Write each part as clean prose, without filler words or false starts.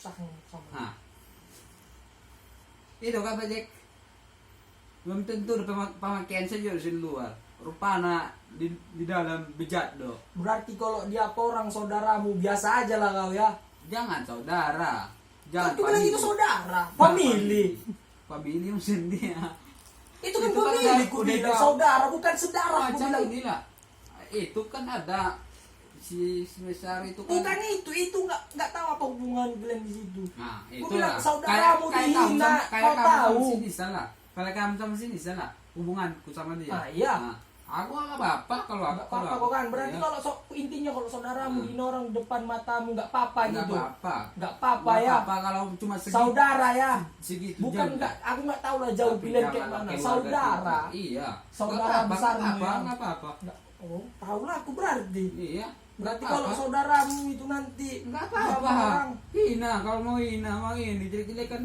susah sama. Nah, itu kan Pak Jack. Belum tentu pemakaian saja di luar. Rupanya di dalam bejat do. Berarti kalau dia apa orang saudaramu biasa aja lah kau ya. Jangan saudara. Jangan Itu bilang itu saudara, family. Family mungkin dia. Itu kan Itu kan family, dari- ku udah bilang tahu. saudara bukan saudara. Aku Macam bilang inilah. Itu kan ada si sebesar itu kan. bukan itu nggak tahu apa hubungan kalian di situ. Nah, Gua itu bilang lah. saudaramu dihina, kau tahu. Sini salah. Kalau kamu sama sini salah. Hubunganku sama dia. Ah, iya. Nah, aku nggak apa-apa kalau Nggak apa-apa kok kan. Berarti iya. kalau intinya kalau saudaramu dihina orang depan matamu nggak apa-apa Nggak gitu. apa-apa. Nggak apa-apa Nggak ya. apa-apa kalau cuma segitu. Saudara ya. Segitu Bukan jauh. nggak, aku nggak tahu lah jauh Tapi pilihan jangan kayak mana. pakai Saudara. warga kita. Iya. Saudara Nggak apa-apa, besarmu nggak apa-apa, yang- nggak apa-apa. Oh, tahu lah aku berarti. Iya. Berarti Nggak kalau apa-apa. saudaramu itu nanti Nggak dia apa-apa. orang, Hina kalau mau hina mau ini jelek-jelekan.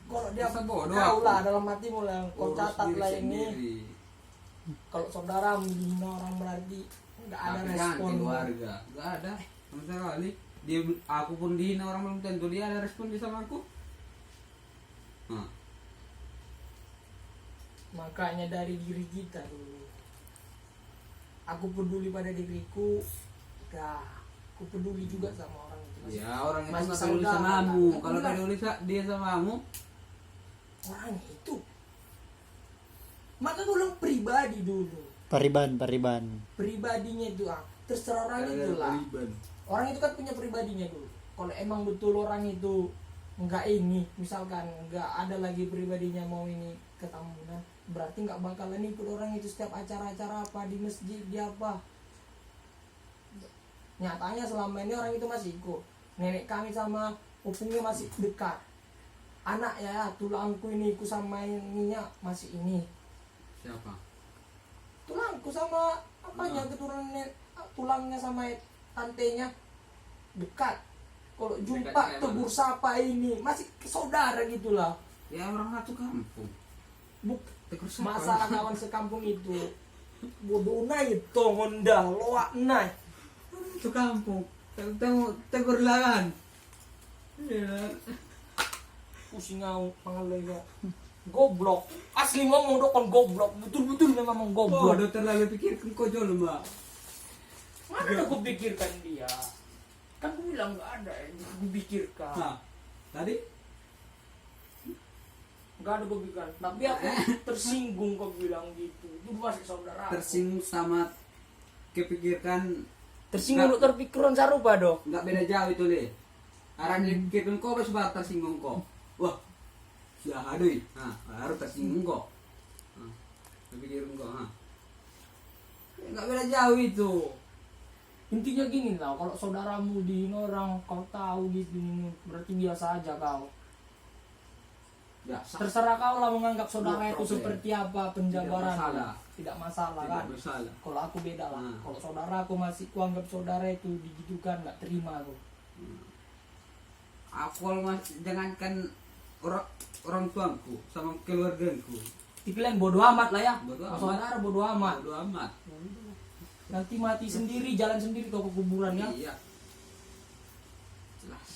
kalau dia Masa bodoh tahu aku? lah dalam hatimu lah kau Urus catat diri lah ini. sendiri. Kalau saudaramu dihina orang berarti nggak ada Tapi jangan respon. keluarga. Nggak ada sama sekali. Dia aku pun dihina orang belum tentu dia ada respon dia sama aku. Nah, Makanya dari diri kita dulu. Aku peduli pada diriku. Ya, aku peduli juga sama orang itu. ya orang itu Masih nggak peduli saudara. sama kamu. Aku Kalau bilang, peduli dia sama kamu, orang itu. Maka gue bilang pribadi dulu. Pariban. Pribadinya itu terserah orang itu lah. Orang itu kan punya pribadinya dulu. Kalau emang betul orang itu nggak ini, misalkan nggak ada lagi pribadinya mau ini ketambunan, berarti nggak bakalan ikut orang itu setiap acara-acara apa di masjid dia apa. Nyatanya selama ini orang itu masih ikut. Nenek kami sama opungnya masih dekat. Anak ya tulangku ini ku sama ininya masih ini. siapa? Tulangku sama apanya keturunan tulangnya sama tantenya dekat. Kalau jumpa kayak tegur sapa ini masih saudara gitulah. Ya orang satu kampung. Buk Tegur sapa. masalah kawan sekampung itu bodoh naik to Honda loak naik. Itu kampung. Tegur lagan. Iya. Pusing ngau pangalega. Goblok. Asli ngomong dokon goblok. Betul-betul memang Oh, goblok. udah terlalu pikirkan kau jauh mbak. Mana aku pikirkan dia? Kan aku bilang nggak ada yang dipikirkan. Nah, tadi Nggak ada gue pikirkan. Tapi aku tersinggung kau bilang gitu. Itu masih saudara. tersinggung sama kepikirkan Tersinggung untuk terpikiran sarupa dong. nggak beda jauh itu deh. Arang dipikirkan kau pas baru tersinggung kau. Wah, sudah adui. Nah, baru tersinggung kau. Nah, kepikirkan kau. Nah. Nggak beda jauh itu. Intinya gini lah, kalau saudaramu di orang kau tahu gitu, berarti biasa aja kau. Ya, Terserah kau lah menganggap saudara No itu problem. seperti apa penjabaran. Tidak masalah. Tidak masalah tidak kan. bersalah. Kalau aku beda lah. Nah. Kalau saudara aku masih kuanggap saudara itu digitukan nggak terima aku. Aku kalau jangankan orang tuanku sama keluargaku. Dibilang bodoh amat lah ya. Bodoh Kalau amat. saudara bodoh amat. Bodo amat. Nanti mati sendiri, jalan sendiri kau ke kuburan ya. Iya. Jelas.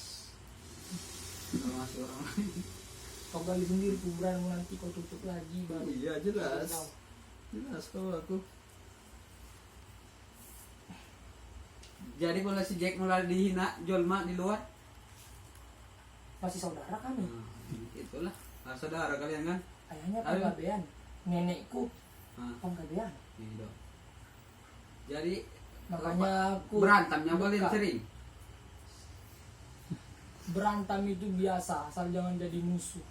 Kalau masih orang lain. Kau gali sendiri kuburan nanti kau tutup lagi baru. Iya jelas. Jelas kalau aku. Jadi kalau si Jack mulai dihina Jolma di luar, Masih saudara kami. itulah. Nah, saudara kalian kan? Ayahnya Ayo. penggabean. Nenekku Nah, penggabean. gitu. Jadi Makanya aku berantamnya paling dekat. sering. Berantem itu biasa, asal jangan jadi musuh.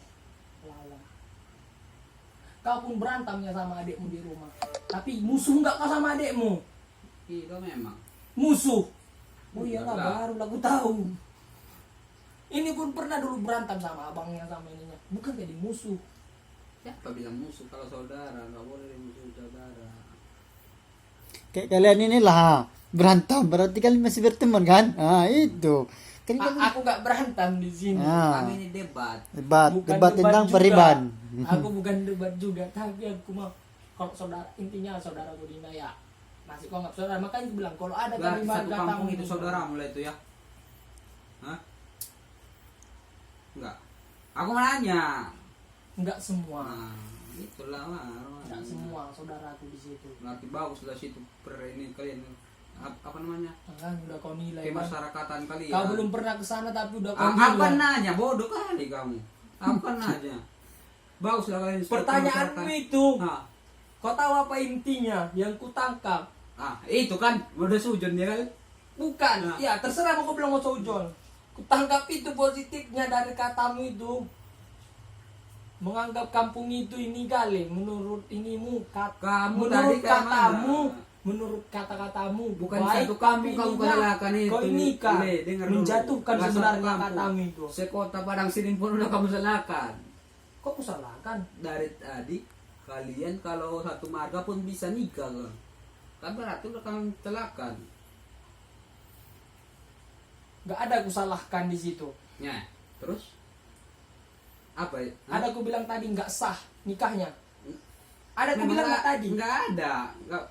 Lawan. Kau pun berantamnya sama adikmu di rumah. Tapi musuh nggak kau sama adikmu? Itu memang. Musuh. Oh iyalah, Iyalah. baru aku tahu. Ini pun pernah dulu berantem sama abangnya sama ininya. Bukan jadi musuh. Siapa bilang musuh kalau saudara? Nggak boleh musuh saudara. Kayak kalian inilah berantem berarti kalian masih berteman kan? Ah itu. Kan kalian Aku nggak berantem di sini. ah, Kami ini debat. debat Bukan debat tentang juga. pariban. Aku bukan debat juga, tapi aku mau kalau saudara intinya saudara Budina ya masih kau nggak saudara, makanya aku bilang kalau ada Berarti kalimat satu kampung itu saudaramu lah itu ya. Hah? Aku mau nanya. Enggak semua. Nah, itulah lah. Enggak semua saudaraku di situ. Berarti bagus lah situ ini kalian apa namanya? Kan udah kau nilai kan. Kemasyarakatan kalian. Kau belum pernah ke sana tapi udah kau Apa nilai. nanya? Bodoh kali kamu. Apa nanya? Bagus lah kalian. Pertanyaanmu masyarakat. itu, Nah, kau tahu apa intinya yang kutangkap? itu kan udah sujon dia kan. Bukan, Nah. ya terserah mau kau bilang mau sojol. Kutangkap itu positifnya dari katamu itu. Menganggap kampung itu ini kali, menurut inimu, Kamu menurut tadi ke katamu, mana? menurut kata-katamu, Bukan baik satu kampung tapi kamu ininya, kelelakan itu. kau ini kan Le, dengar dulu. menjatuhkan Nggak satu sebenarnya kampung. katamu itu. Sekota Padang Siring pun udah kamu salahkan. Kok kusalahkan? Dari tadi kalian kalau satu marga pun bisa nikah kan. Kan berarti udah kamu celahkan. Gak ada kusalahkan di situ. Ya, terus apa ya? Ada aku bilang tadi nggak sah nikahnya. Ada aku Memang bilang nggak tadi. Nggak ada.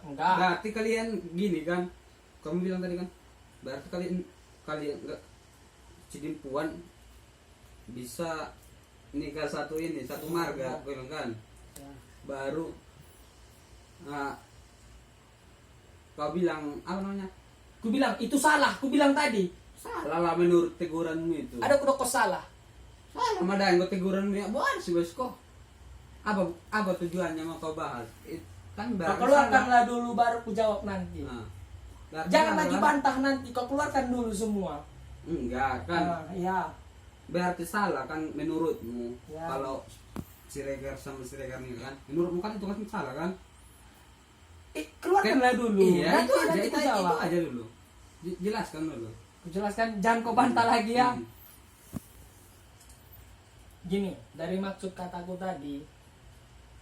Nggak. Berarti kalian gini kan? Kamu bilang tadi kan? Berarti kalian nggak Cidimpuan bisa nikah satu marga, aku bilang kan? Ya. Baru kau bilang apa namanya? Ku bilang itu salah. Ku bilang tadi. Salah lah menurut teguranmu itu. Ada aku kok salah. Salah madahin kau teguranmu ya, buat sih bosku. Apa tujuannya mau kau bahas? Kan Kau berarti keluarkanlah dulu baru ku jawab nanti. salah. Nah, berarti Jangan salah, lagi kan? bantah nanti. Kau keluarkan dulu semua. Enggak kan? Ya. Berarti salah kan menurutmu. Ya. Kalau Siregar sama Siregar ini kan, menurutmu kan itu kan salah kan? Keluarkanlah dulu. Iya, Nanti nanti ku itu jawab. aja dulu. Jelaskan dulu. Ku jelaskan. Jangan kau bantah lagi ya. Hmm. Gini, dari maksud kataku tadi,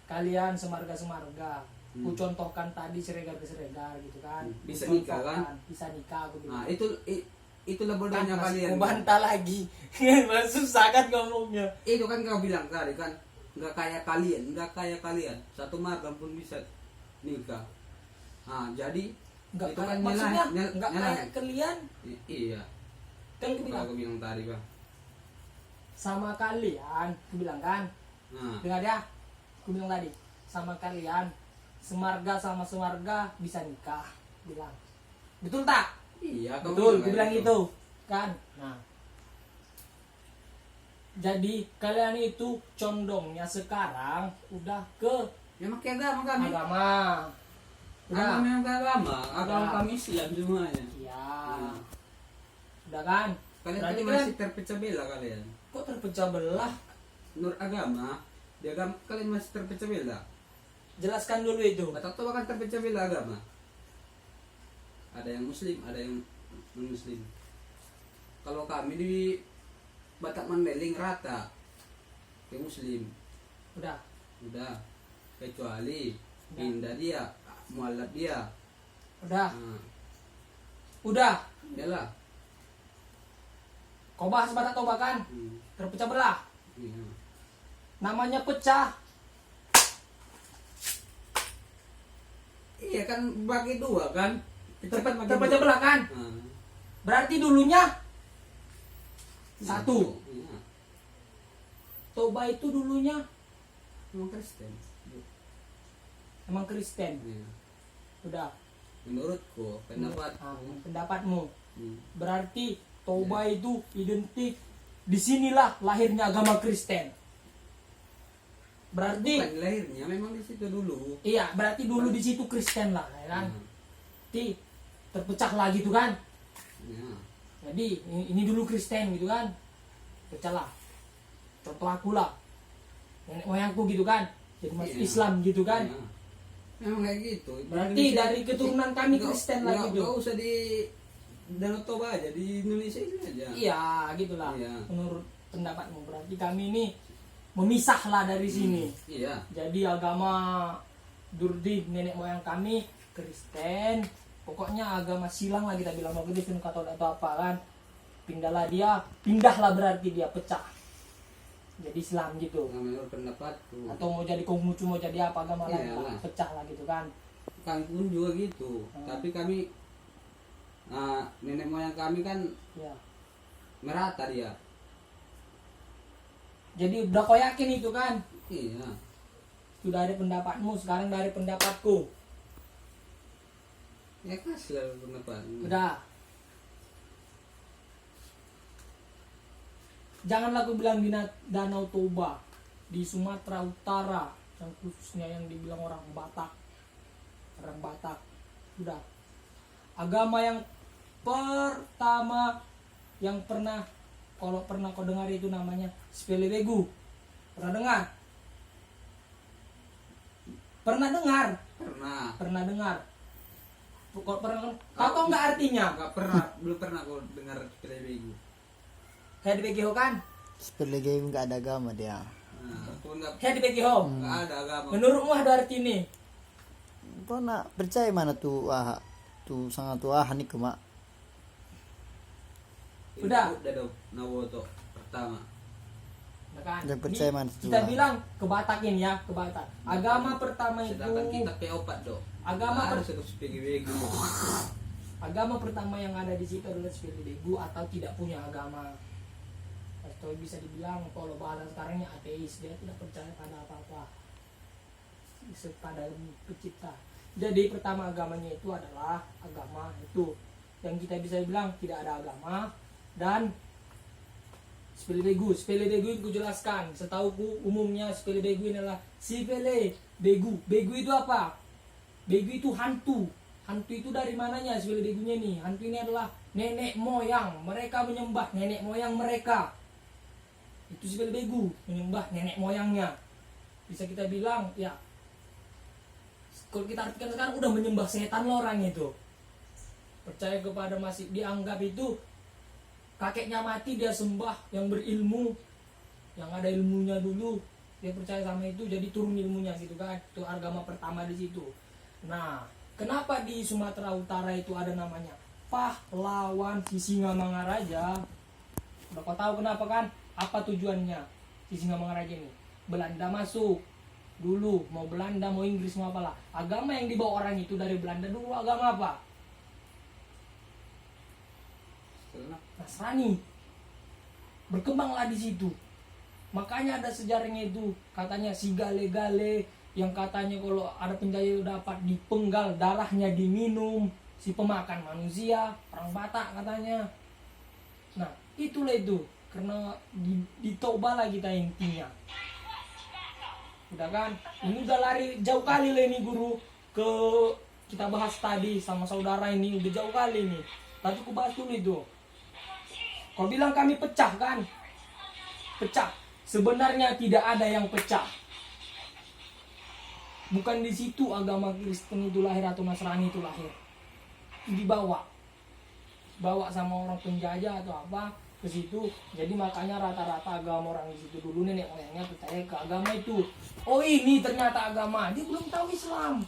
kalian semarga-semarga, ku contohkan tadi Siregar ke Siregar gitu kan. Hmm. Bisa Ku nikah, kan? contohkan, bisa nikah aku bilang. Nah, itulah bodohnya Kan kalian. ku bantah lagi. Susah kan ngomongnya. Itu kan kau bilang tadi kan, nggak kayak kalian. Satu marga pun bisa nikah. Nah, jadi Enggak itu kayak, kan maksudnya nyalahin. enggak kayak kalian. Iya. Kan ku bilang Aku bilang tadi, Bang. sama kalian, ku bilang kan. Nah, Dengar ya. Ku bilang tadi, sama kalian semarga sama semarga bisa nikah, bilang. Betul tak? iya, kau Betul, kayak gue bilang gitu. itu kan. Nah, jadi kalian itu condongnya sekarang udah ke Ya pakai agama kami. agama. Udah, Agama yang agama Udah. kami Islam semuanya. iya, Hmm. udah kan. Kalian Berarti tadi kan masih terpecah belah kalian. kok terpecah belah? Menurut agama, di agama kalian masih terpecah belah. Jelaskan dulu itu. Atau bahkan terpecah belah agama. Ada yang muslim, ada yang non muslim. Kalau kami di Batak Mandailing rata ke muslim. Udah, Udah. Kecuali Udah. pindah dia, mualaf dia. udah, Nah, udah. iyalah. Kau bahas Batak Toba kan? Hmm, Terpecah belah. iya. Namanya pecah. Iya kan bagi dua kan. Kita kan bagi Terpecah dua. belah kan? Nah, Berarti dulunya satu. Iya. Toba itu dulunya Emang Kristen. emang Kristen. Iya. Udah. Menurutku, pendapatku. Pendapatmu. Hmm. Berarti Toba itu identik. Disinilah lahirnya agama Kristen. Berarti Bukan lahirnya memang di situ dulu. iya, berarti dulu di situ Kristen lah, ya kan? Nah, Nanti terpecah lagi tuh kan? ya. Jadi ini dulu Kristen gitu kan? Pecah lah. Contoh aku lah. Nenek moyangku gitu kan? Jadi masuk Iya. Islam gitu kan? Ya. Memang kayak gitu. Berarti dari keturunan kami Kristen lagi tuh. Gak usah di Danau Toba aja, di Indonesia ini aja. Iya, gitulah. Iya. Menurut pendapatmu berarti kami ini memisah lah dari sini. Iya. Jadi agama Durdi nenek moyang kami Kristen. Pokoknya agama silang lah kita bilang mau Kristen Katolik atau apa kan. Pindahlah berarti dia pecah. Jadi Islam gitu. Nah, menurut pendapatku. Atau mau jadi Konghucu mau jadi apa agama lain Iya lah. lah. Pecah lah gitu kan. Kami pun juga gitu. Tapi kami nenek moyang kami kan Ya. merata dia. Jadi udah kau yakin itu kan? Iya. Itu dari pendapatmu, sekarang dari pendapatku. Ya kasih lah pendapat. Udah. Janganlah aku bilang di Danau Toba, di Sumatera Utara, yang khususnya yang dibilang orang Batak. Orang Batak. Udah. Agama yang pertama yang pernah, kalau pernah kau dengar itu namanya Spelebegu. Pernah dengar? Pernah dengar? Pernah. Pernah dengar. Kau pernah? Kau nggak artinya? Enggak pernah, belum pernah kau dengar Spelebegu. Kayak di BGH kan? Sebagai nggak ada agama dia. Nah, kau enggak Kayak di BGH. ada agama. Menurutmu ada arti ini? Kau nak percaya mana tuh sangat tua nih mak. Udah. Udah dong, Nawoto pertama. Nah kan? Jangan percaya mana tuh. Kita bilang ke Batak ini ya, ke Batak. Agama pertama itu, Sedangkan kita P4 dong. Agama harus ada Spelebegu. agama pertama yang ada di situ adalah Spelebegu atau tidak punya agama. Atau bisa dibilang kalau bahasa sekarangnya ateis, dia tidak percaya pada apa-apa pada pencipta. Jadi pertama agamanya itu adalah agama itu yang kita bisa bilang tidak ada agama. Dan Spelebegu itu kujelaskan, setauku umumnya Spelebegu ini adalah Spelebegu. Begu itu apa? Begu itu hantu. Hantu itu dari mananya Spelebegunya nih? Hantu ini adalah nenek moyang. Mereka menyembah nenek moyang mereka. Itu Spelebegu, menyembah nenek moyangnya. Bisa kita bilang ya, kalau kita artikan sekarang udah menyembah setan loh orang itu. Percaya kepada masih dianggap itu kakeknya mati dia sembah, yang berilmu, yang ada ilmunya dulu, dia percaya sama itu, jadi turun ilmunya gitu kan. Itu agama pertama di situ. Nah, kenapa di Sumatera Utara itu ada namanya pahlawan Sisingamangaraja? Udah kau tahu kenapa kan? Apa tujuannya Sisingamangaraja ini? Belanda masuk dulu, mau Belanda mau Inggris mau apalah, agama yang dibawa orang itu dari Belanda dulu agama apa? Nasrani. Berkembanglah di situ. Makanya ada sejarahnya itu, katanya si gale-gale yang katanya kalau ada penjajah itu dapat dipenggal, darahnya diminum, si pemakan manusia, orang Batak katanya. Nah, itulah itu, karena di Toba lah kita intinya. Udah kan? Ini udah lari jauh kali lah ini guru ke kita bahas tadi sama saudara ini, udah jauh kali nih. Tapi aku bahas dulu itu. Kau bilang kami pecah kan? Pecah. Sebenarnya tidak ada yang pecah. Bukan di situ agama Kristen itu lahir atau Nasrani itu lahir. Dibawa sama orang penjajah atau apa ke situ. Jadi makanya rata-rata agama orang di situ dulu nenek moyangnya percaya ke agama itu. Oh ini ternyata agama. Dia belum tahu Islam.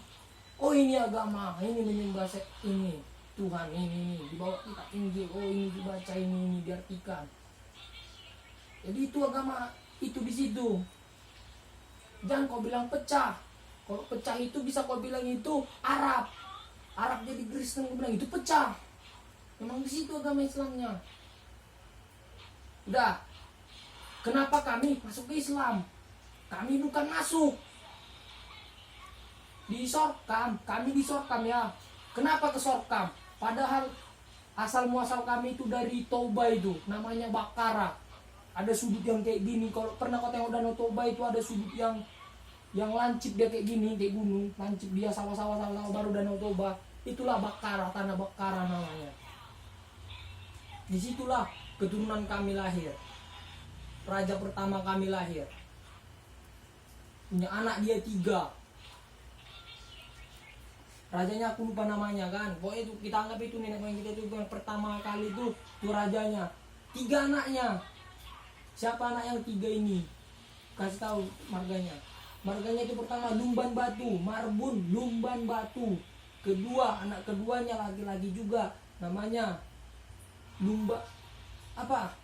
Oh ini agama. Ini menyembah ini. Tuhan ini dibawa kita Injil, oh ini dibaca ini diartikan. Jadi itu agama itu di situ. Jangan kau bilang pecah. Kalau pecah itu bisa kau bilang itu Arab jadi Kristen, kau bilang itu pecah. Memang di situ agama Islamnya. Udah. Kenapa kami masuk ke Islam? Kami bukan masuk. Disorkam, kami disorkam ya. Kenapa ke Sorkam? Padahal asal muasal kami itu dari Toba itu, namanya Bakara. Ada sudut yang kayak gini. Kalau pernah kau tengok Danau Toba itu ada sudut yang lancip dia kayak gini, kayak gunung, lancip dia sawah-sawah baru Danau Toba. Itulah Bakara, tanah Bakara namanya. Disitulah keturunan kami lahir. Raja pertama kami lahir. Punya anak dia 3. Rajanya aku lupa namanya kan. Pokoknya itu kita anggap itu nenek moyang kita itu yang pertama kali itu rajanya. 3 anaknya. Siapa anak yang 3 ini? Kasih tahu marganya. Marganya itu pertama Lumban Batu, Marbun Lumban Batu. Kedua, anak keduanya laki-laki juga, namanya Lumba apa?